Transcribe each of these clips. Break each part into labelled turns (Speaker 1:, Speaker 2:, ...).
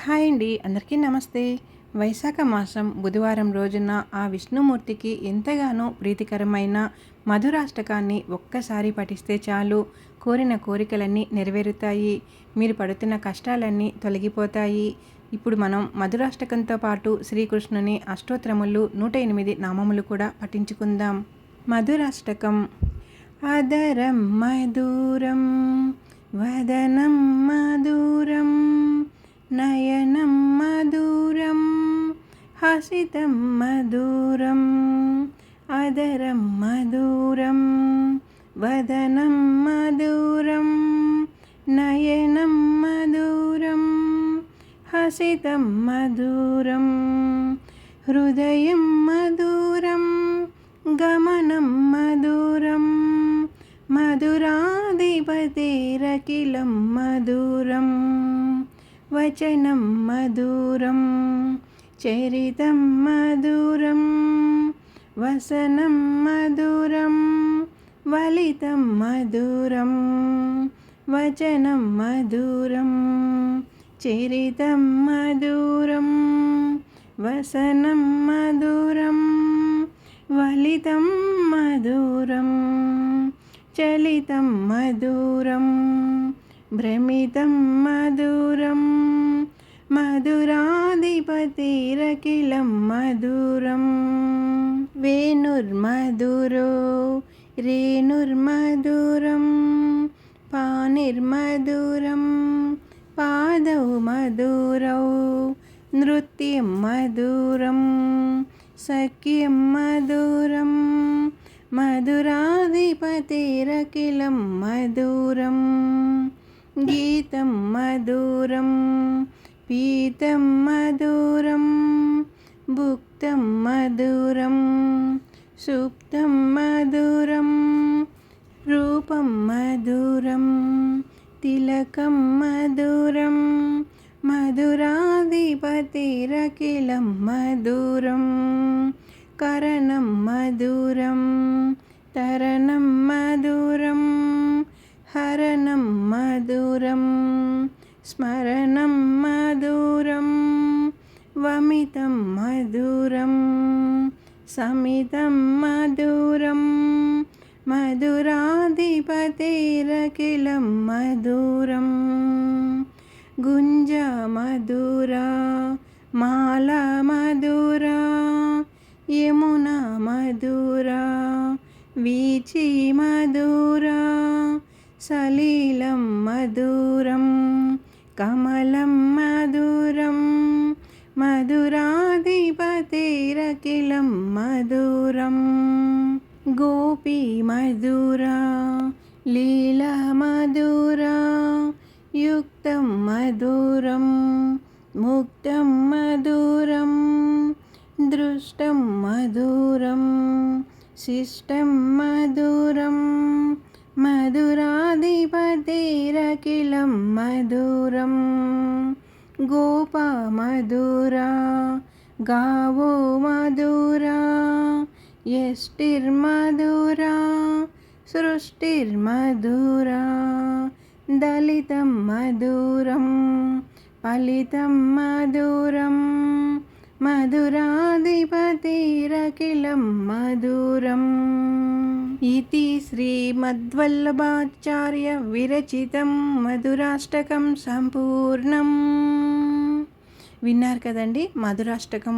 Speaker 1: Hi అండి, అందరికీ నమస్తే. వైశాఖ మాసం బుధవారం రోజున ఆ విష్ణుమూర్తికి ఎంతగానో ప్రీతికరమైన మధురాష్టకాన్ని ఒక్కసారి పఠిస్తే చాలు, కోరిన కోరికలన్నీ నెరవేరుతాయి. మీరు పడుతున్న కష్టాలన్నీ తొలగిపోతాయి. ఇప్పుడు మనం మధురాష్టకంతో పాటు శ్రీకృష్ణుని అష్టోత్తరములు 108 నామములు కూడా పఠించుకుందాం. మధురాష్టకం. అదరం మధురం వదనం మధురం నయనం మధురం హసితం మధురం అదరం మధురం వదనం మధురం నయనం మధురం హసితం మధురం హృదయం మధురం గమనం మధురం మధురాధిపతిరఖిలం మధురం వచనం మధురం చరితం మధురం వసనం మధురం వలితం మధురం వచనం మధురం చరితం మధురం వసనం మధురం వలితం మధురం చలితం మధురం భ్రమితం మధురం మధురాధిపతిరఖిలం మధురం వేణుర్మధురో రేణుర్మధురం పాణిర్మధురం పాదౌ మధురౌ నృత్యం మధురం సఖ్యం మధురం మధురాధిపతిరఖిలం మధురం గీతం మధురం పీతం మధురం భుక్తం మధురం సుప్తం మధురం రూపం మధురం తిలకం మధురం మధురాధిపతిరఖిలం మధురం కరణం మధురం తరణం మధురం హరణం మధురం స్మరణం మధురం వమితం మధురం సమితం మధురం మధురాధిపతిరఖిలం మధురం గుంజ మధురా మాల మధురా యమునా మధురా వీచి మధురా సలీలం మధురం కమలం మధురం మధురాధిపతిరఖిలం మధురం గోపీ మధురా లీలా మధురా యుక్తం మధురం ముక్తం మధురం దృష్టం మధురం శిష్టం మధురం మధురాధిపతిరఖిలం మధురం గోపా మధురా గావో మధురా యష్టిర్మధురా సృష్టిర్మధురా దళితం మధురం ఫలితం మధురం మధురాధిపతిరఖిలం మధురం ఇతి శ్రీమద్వల్లభాచార్య విరచితం మధురాష్టకం సంపూర్ణం. విన్నారు కదండి మధురాష్టకం.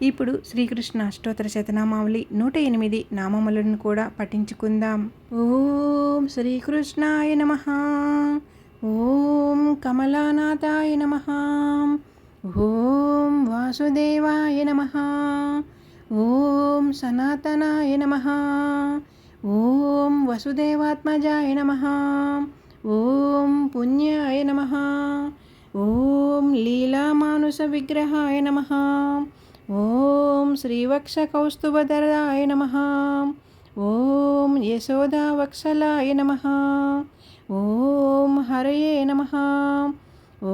Speaker 1: ఇప్పుడు శ్రీకృష్ణ అష్టోత్తర శతనామావళి 108 నామములను కూడా పఠించుకుందాం. ఓం శ్రీకృష్ణాయ నమః. ఓం కమలానాథాయ నమః. ఓం వాసుదేవాయ నమః. ఓం సనాతనాయ నమః. ఓం వసుదేవాత్మజాయ నమః. ఓం పుణ్యాయ నమః. ఓం లీలామానుష విగ్రహాయ నమః. ఓం శ్రీవక్షకౌస్తుభధరాయ నమః. ఓం యశోదావత్సలాయ నమః. ఓం హరయే నమః.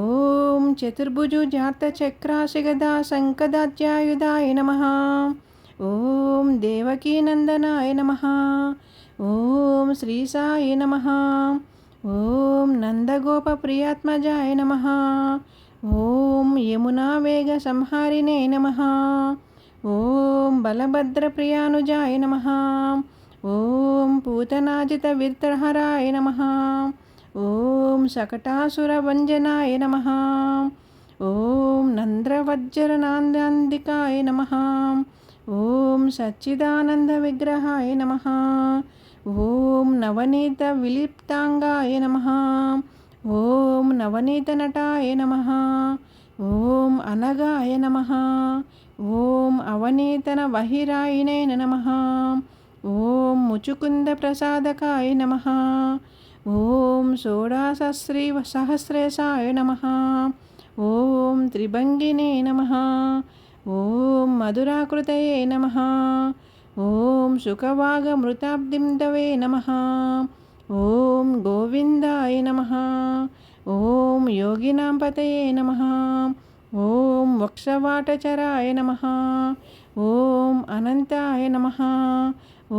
Speaker 1: ఓం చతుర్భుజాతచక్రాశిగదా శంఖదాధ్యాయుధాయ నమః. ఓం దేవకీనందనాయ నమః. ఓం శ్రీసాయ నమః. ఓం నందగోపప్రియాత్మజాయ నమః. ఓం యమునావేగసంహారిణే నమః. ఓం బలభద్రప్రియానుజాయ నమః. ఓం పూతనాజితవిద్రహరాయ నమః. ఓం శకటాసురభంజనాయ నమః. ఓం నంద్రవజ్రనాందాందికాయ నమః. ఓం సచ్చిదానందవిగ్రహాయ నమః. ఓం నవనీత విలిప్తాంగాయ నమః. ఓం నవనీతనటాయ నమః. ఓం అనగాయ నమః. ఓం అవనీతన వహిరాయినే నమః. ఓం ముచుకుందప్రసాదకాయ నమః. ఓం షోడాశశ్రీ సహస్రేశాయ నమః. ఓం త్రిభంగినే నమః. ఓం మధురాకృతయే నమః. ఓం శుకవాగమృతాబ్దిందవే నమః. ఓం గోవిందాయ నమః. ఓం యోగినాం పతయే నమః. ఓం వక్షవాటచరాయ నమః. ఓం అనంతాయ నమః.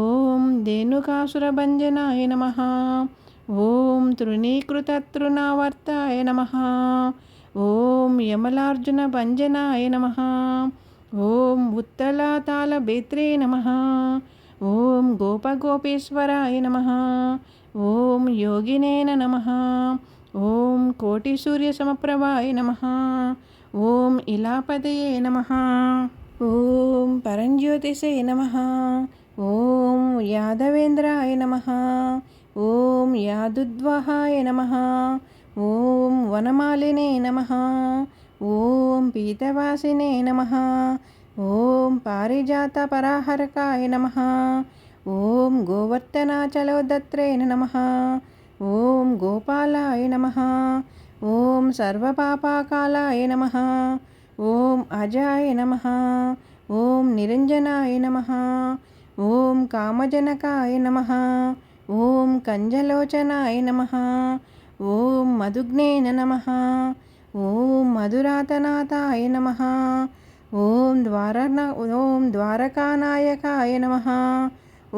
Speaker 1: ఓం ధేనుకాసురభంజనాయ నమః. ఓం తృణీకృతతృణావర్తాయ నమః. ఓం యమలార్జున భంజనాయ నమః. ఓం ఉత్తలాతాళభేత్రే నమః. ఓం గోపగోపేశ్వరాయ నమః. ఓం యోగినేన నమః. ఓం కోటిసూర్యసమప్రభాయ నమః. ఓం ఇలాపతయే నమః. ఓం పరంజ్యోతిషే నమః. ఓం యాదవేంద్రాయ నమః. ఓం యాదుద్వహాయ నమః. ఓం వనమాలినే నమః. ఓం పీతవాసినే నమః. ఓం పారిజాతపరాహరకాయ నమః. ఓం గోవర్ధనాచలోదత్రే నమః. ఓం గోపాలాయ నమః. ఓం సర్వపాపాకాలాయ నమః. ఓం అజాయ నమః. ఓం నిరంజనాయ నమః. ఓం కామజనకాయ నమః. ఓం కంజలోచనాయ నమః. ఓం మధుగ్నేన నమః. ఓం మధురాతనాథాయ నమః. ఓం ద్వారకానాయకాయ నమః.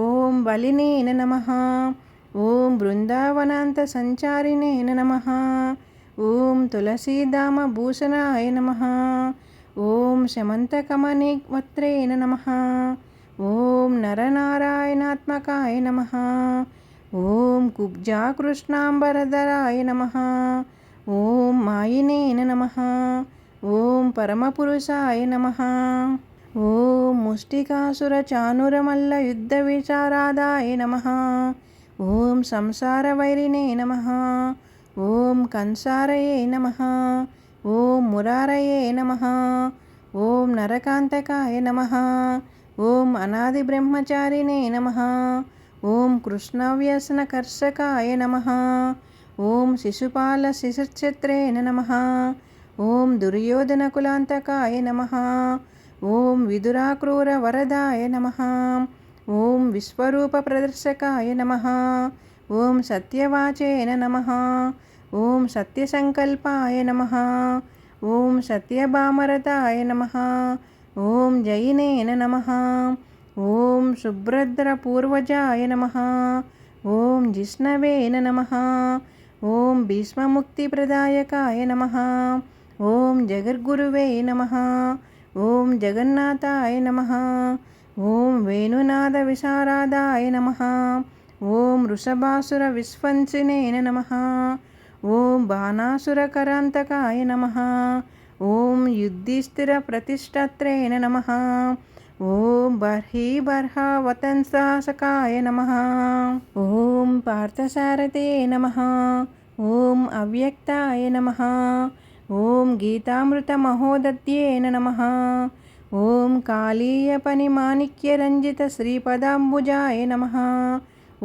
Speaker 1: ఓం బలినేన నమః. ఓం బృందావనాంత సంచారిణేన నమః. ఓం తులసీధామభూషణాయ నమః. ఓం శమంతకమణివత్రేణ నమః. ఓం నరనారాయణాత్మకాయ నమః. ఓం కుబ్జాకృష్ణాంబరధరాయ నమః. ఓం మాయినేన నమః. ఓం పరమపురుషాయ నమః. ఓం ముష్టికాసురచానురమల్లయుద్ధవిశారదాయ నమః. ఓం సంసారవైరిణే నమః. ఓం కంసారయే నమః. ఓం మురారయే నమః. ఓం నరకాంతకాయ నమః. ఓం అనాదిబ్రహ్మచారిణే నమః. ఓం కృష్ణవ్యసనకర్షకాయ నమః. ఓం శిశుపాలశిశుఛత్రేణ నమః. ఓం దుర్యోధనకులాంతకాయ నమః. ఓం విదురాక్రూరవరదాయ నమః. ఓం విశ్వరూపప్రదర్శకాయ నమః. ఓం సత్యవాచేన నమః. ఓం సత్యసంకల్పాయ నమః. ఓం సత్యభామరతాయ నమః. ఓం జయినేన నమః. ఓం సుభ్రద్రపూర్వజాయ నమః. ఓం జిష్ణవేన నమః. ఓం భీష్మముక్తిప్రదాయకాయ నమః. ఓం జగద్గురువే నమః. ఓం జగన్నాథాయ నమః. ఓం వేణునాదవిశారదాయ నమః. ఓం వృషభాసుర విశ్వంసినేన నమః. ఓం బాణాసురకరాంతకాయ నమః. ఓం యుధిష్ఠిరప్రతిష్ఠత్రేణ నమః. ఓం బర్హీబర్హవతంసాసకాయ నమః. ఓం పార్థసారథే నమః. ఓం అవ్యక్తాయ నమః. ఓం గీతామృతమహోదధ్యేన నమః. ఓం కాళీయపనిమాణిక్యరంజితశ్రీపదాంబుజాయ నమః.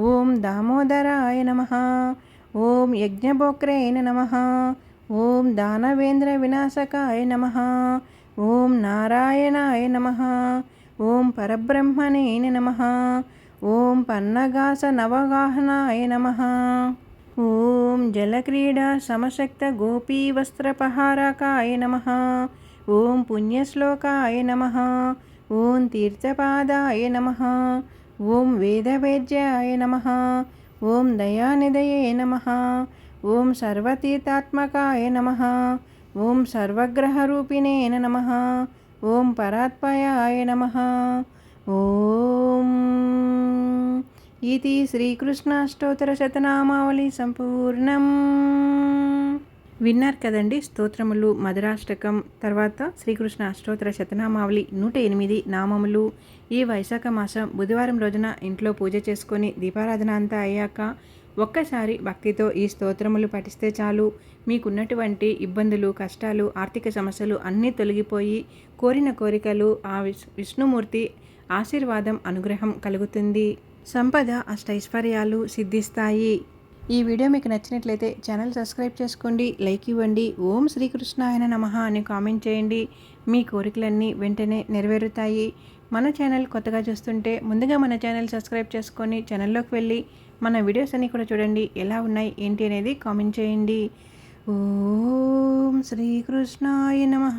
Speaker 1: ఓం దామోదరాయ నమః. ఓం యజ్ఞభోక్రేణ నమః. ఓం దానవేంద్ర వినాశకాయ నమః. ఓం నారాయణాయ నమః. ఓం పరబ్రహ్మణే నమః. ఓం పన్నగాసనవగాహనాయ నమః. ఓం జలక్రీడా సమశక్త గోపీవస్త్రపహారకాయ నమః. ఓం పుణ్యశ్లోకాయ నమః. ఓం తీర్థపాదాయ నమః. ఓం వేదవేద్యాయ నమః. ఓం దయానిధయే నమః. ఓం సర్వతీర్థాత్మకాయ నమః. ఓం సర్వగ్రహరూపిణే నమః. ఓం పరాత్పయాయ నమః. ఓం ఇది శ్రీకృష్ణాష్టోత్తరశతనామావళి సంపూర్ణం. విన్నారు కదండి స్తోత్రములు, మధురాష్టకం, తర్వాత శ్రీకృష్ణ అష్టోత్తర శతనామావళి 108 నామములు. ఈ వైశాఖ మాసం బుధవారం రోజున ఇంట్లో పూజ చేసుకొని దీపారాధన అంతా అయ్యాక ఒక్కసారి భక్తితో ఈ స్తోత్రములు పఠిస్తే చాలు, మీకున్నటువంటి ఇబ్బందులు, కష్టాలు, ఆర్థిక సమస్యలు అన్నీ తొలగిపోయి కోరిన కోరికలు ఆ విష్ణుమూర్తి ఆశీర్వాదం, అనుగ్రహం కలుగుతుంది. సంపద, అష్టైశ్వర్యాలు సిద్ధిస్తాయి. ఈ వీడియో మీకు నచ్చినట్లయితే ఛానల్ సబ్స్క్రైబ్ చేసుకోండి, లైక్ ఇవ్వండి, ఓం శ్రీకృష్ణాయన నమః అని కామెంట్ చేయండి. మీ కోరికలన్నీ వెంటనే నెరవేరుతాయి. మన ఛానల్ కొత్తగా చూస్తుంటే ముందుగా మన ఛానల్ సబ్స్క్రైబ్ చేసుకొని ఛానల్లోకి వెళ్ళి మన వీడియోస్ అన్నీ కూడా చూడండి, ఎలా ఉన్నాయి ఏంటి అనేది కామెంట్ చేయండి. ఓం శ్రీకృష్ణాయ నమః.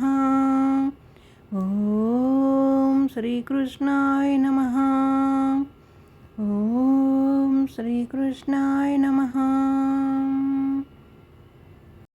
Speaker 1: ఓం శ్రీకృష్ణాయ నమః. ఓం శ్రీకృష్ణాయ నమః.